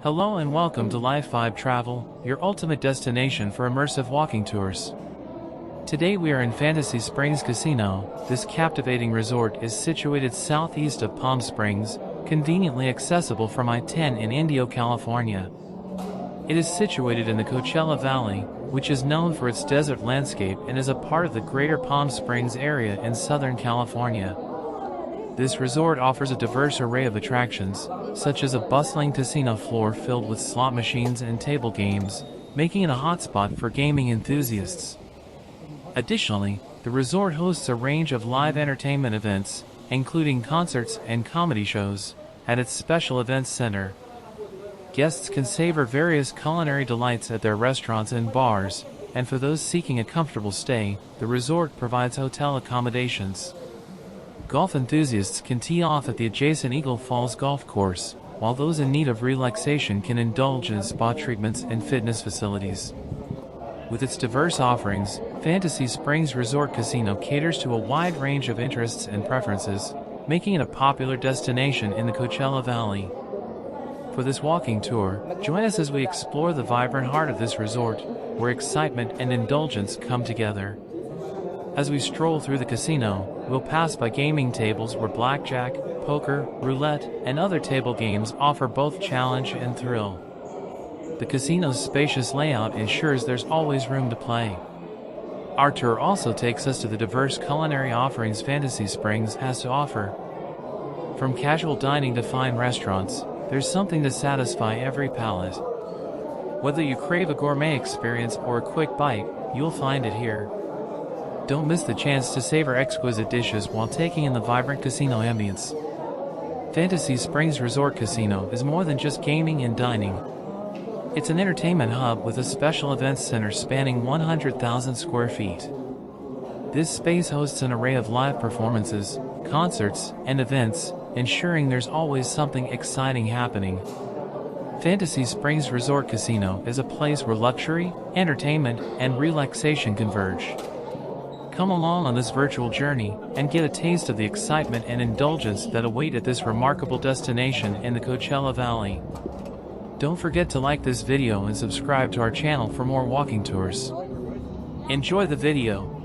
Hello and welcome to Life Vibe Travel, your ultimate destination for immersive walking tours. Today we are in Fantasy Springs Casino. This captivating resort is situated southeast of Palm Springs, conveniently accessible from I-10 in Indio, California. It is situated in the Coachella Valley, which is known for its desert landscape and is a part of the greater Palm Springs area in Southern California. This resort offers a diverse array of attractions, such as a bustling casino floor filled with slot machines and table games, making it a hotspot for gaming enthusiasts. Additionally, the resort hosts a range of live entertainment events, including concerts and comedy shows, at its special events center. Guests can savor various culinary delights at their restaurants and bars, and for those seeking a comfortable stay, the resort provides hotel accommodations. Golf enthusiasts can tee off at the adjacent Eagle Falls Golf Course, while those in need of relaxation can indulge in spa treatments and fitness facilities. With its diverse offerings, Fantasy Springs Resort Casino caters to a wide range of interests and preferences, making it a popular destination in the Coachella Valley. For this walking tour, join us as we explore the vibrant heart of this resort, where excitement and indulgence come together. As we stroll through the casino, we'll pass by gaming tables where blackjack, poker, roulette, and other table games offer both challenge and thrill. The casino's spacious layout ensures there's always room to play. Our tour also takes us to the diverse culinary offerings Fantasy Springs has to offer. From casual dining to fine restaurants, there's something to satisfy every palate. Whether you crave a gourmet experience or a quick bite, you'll find it here. Don't miss the chance to savor exquisite dishes while taking in the vibrant casino ambience. Fantasy Springs Resort Casino is more than just gaming and dining. It's an entertainment hub with a special events center spanning 100,000 square feet. This space hosts an array of live performances, concerts, and events, ensuring there's always something exciting happening. Fantasy Springs Resort Casino is a place where luxury, entertainment, and relaxation converge. Come along on this virtual journey and get a taste of the excitement and indulgence that await at this remarkable destination in the Coachella Valley. Don't forget to like this video and subscribe to our channel for more walking tours. Enjoy the video.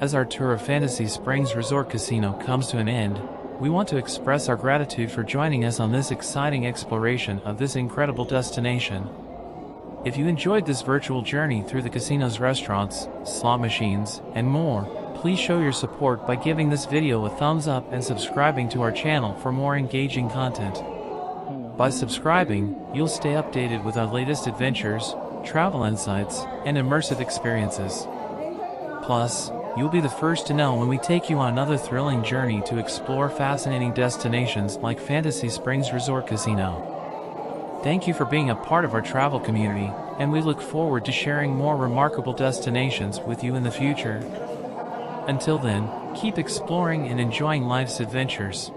As our tour of Fantasy Springs Resort Casino comes to an end, we want to express our gratitude for joining us on this exciting exploration of this incredible destination. If you enjoyed this virtual journey through the casino's restaurants, slot machines, and more, please show your support by giving this video a thumbs up and subscribing to our channel for more engaging content. By subscribing, you'll stay updated with our latest adventures, travel insights, and immersive experiences. Plus, you'll be the first to know when we take you on another thrilling journey to explore fascinating destinations like Fantasy Springs Resort Casino. Thank you for being a part of our travel community, and we look forward to sharing more remarkable destinations with you in the future. Until then, keep exploring and enjoying life's adventures.